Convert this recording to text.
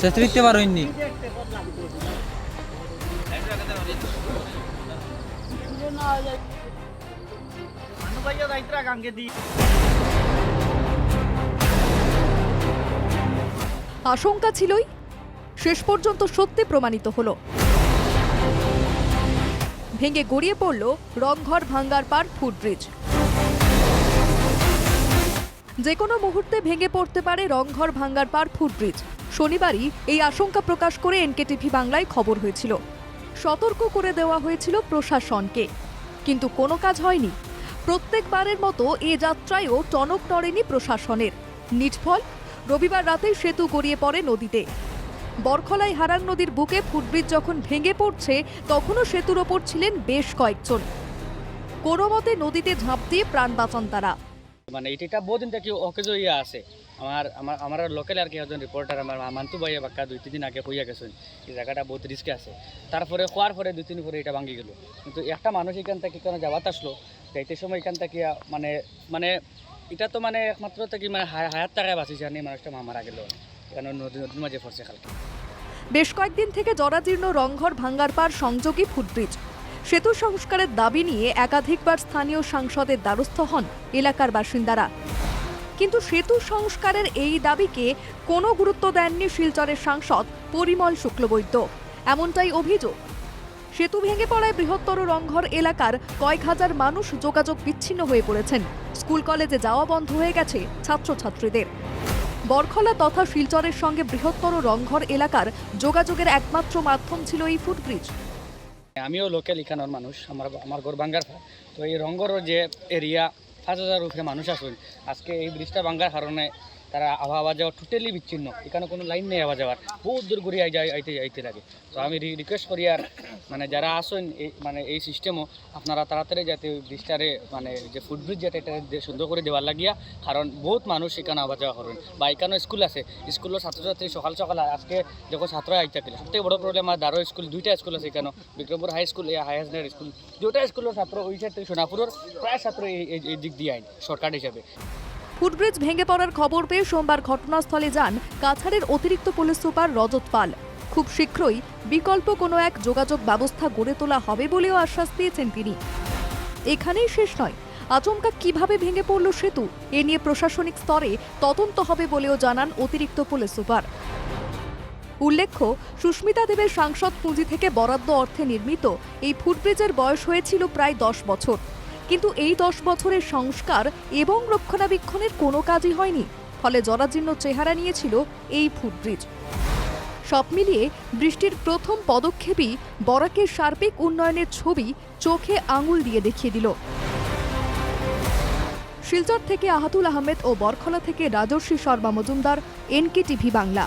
সেতরিতে পারোইনি আশঙ্কা ছিলই, শেষ পর্যন্ত সত্যি প্রমাণিত হলো। ভেঙে গড়িয়ে পড়ল রংঘর ভাঙ্গার পার ফুটব্রিজ। যে কোনো মুহূর্তে ভেঙে পড়তে পারে রংঘর ভাঙ্গার পার ফুটব্রিজ। শনিবারই এই আশঙ্কা প্রকাশ করে এনকেটিভি বাংলায় খবর হয়েছিল। সতর্ক করে দেওয়া হয়েছিল প্রশাসনকে, কিন্তু কোনো কাজ হয়নি। প্রত্যেকবারের মতো এ যাত্রায়ও টনক নড়েনি প্রশাসনের। নিষ্ফল, রবিবার রাতেই সেতু গড়িয়ে পড়ে নদীতে। বরখলায় হারাং নদীর বুকে ফুটব্রিজ যখন ভেঙে পড়ছে, তখনও সেতুর ওপর ছিলেন বেশ কয়েকজন। কোনো মতে নদীতে ঝাঁপ দিয়ে প্রাণ বাঁচান তারা। মানে এটা বহুদিন থেকে অকেজো আছে। আমার লোকাল আর কি একজন রিপোর্টার আমার মান্তু ভাইয়া বাক্কা 2-3 দিন আগে কইয়া গেছেন এই জায়গাটা বহুত রিস্কে আছে। তারপরে হওয়ার পরে 2-3 দিন পরে এটা ভাঙি গেল। কিন্তু একটা মানুষ এখান থেকে কেন যাওয়াত আসলো, যাইতে সময় এখান থেকে মানে মানে এটা তো মানে একমাত্র থেকে মানে হায়াত টাকায় বাঁচিয়েছে, আর মানুষটা মারা গেল কারণ নদীর মাঝে পড়ছে কালকে। বেশ কয়েকদিন থেকে জরাজীর্ণ রংঘর ভাঙ্গার পার সংযোগী ফুটব্রিজ। সেতু সংস্কারের দাবি নিয়ে একাধিকবার স্থানীয় সাংসদের দ্বারস্থ হন এলাকার বাসিন্দারা, কিন্তু সেতু সংস্কারের এই দাবিকে কোনো গুরুত্ব দেননি শিলচরের সাংসদ পরিমল শুক্লবৈদ্য। এমনটাই অভিযোগ। সেতু ভেঙে পড়ায় বৃহত্তর রংঘর এলাকার কয়েক হাজার মানুষ যোগাযোগ বিচ্ছিন্ন হয়ে পড়েছেন। স্কুল কলেজে যাওয়া বন্ধ হয়ে গেছে ছাত্রছাত্রীদের। বরখলা তথা শিলচরের সঙ্গে বৃহত্তর রংঘর এলাকার যোগাযোগের একমাত্র মাধ্যম ছিল এই ফুটব্রিজ। আমিও লোকাল এখানের মানুষ, আমার ঘর বাঙ্গার। তো এই রংঘর যে এরিয়া 5,000 উপরে মানুষ আসুন, আজকে এই ব্রিজটা ভাঙ্গার কারণে তারা আওয়া যাওয়া টোটালি বিচ্ছিন্ন। এখানে কোনো লাইন নেই আওয়া যাওয়ার, বহুত দূর ঘুরে আইতে লাগে। তো আমি রিকোয়েস্ট করি আর মানে যারা আসেন এই মানে এই সিস্টেমও আপনারা তাড়াতাড়ি যাতে ওই ব্রিজটারে মানে যে ফুটব্রিজ যেটা এটা সুন্দর করে দেওয়ার লাগিয়া, কারণ বহুত মানুষ এখানে আওয়া যাওয়া করেন। বা এখানে স্কুল আছে, স্কুলের ছাত্রছাত্রী সকাল সকাল আজকে যখন ছাত্ররা আইতে গেলে সবথেকে বড় প্রবলেম আর দারো স্কুল, 2টা স্কুল আছে এখানে, Bikrampur high school, high secondary school, 2টা স্কুলের ছাত্র ওই সাইড থেকে সোনাপুরের প্রায় ছাত্র এই দিক দিয়ে আইন শর্টকাট হিসাবে। ফুটব্রিজ ভেঙে পড়ার খবর পেয়ে সোমবার ঘটনাস্থলে যান কাছাড়ের অতিরিক্ত পুলিশ সুপার রজত পাল। খুব শীঘ্রই বিকল্প কোনো এক যোগাযোগ ব্যবস্থা গড়ে তোলা হবে বলেও আশ্বাস দিয়েছেন তিনি। এখানেই শেষ নয়, আচমকা কিভাবে ভেঙে পড়ল সেতু এ নিয়ে প্রশাসনিক স্তরে তদন্ত হবে বলেও জানান অতিরিক্ত পুলিশ সুপার। উল্লেখ্য, সুস্মিতা দেবের সাংসদ পুঁজি থেকে বরাদ্দ অর্থে নির্মিত এই ফুটব্রিজের বয়স হয়েছিল প্রায় 10 বছর। কিন্তু এই 10 বছরের সংস্কার এবং রক্ষণাবেক্ষণের কোনো কাজই হয়নি, ফলে জরাজীর্ণ চেহারা নিয়েছিল এই ফুটব্রিজ। সব মিলিয়ে বৃষ্টির প্রথম পদক্ষেপই বরাকের সার্বিক উন্নয়নের ছবি চোখে আঙুল দিয়ে দেখিয়ে দিল। শিলচর থেকে আহাতুল আহমেদ ও বরখলা থেকে রাজর্ষি শর্মা মজুমদার, এনকেটিভি বাংলা।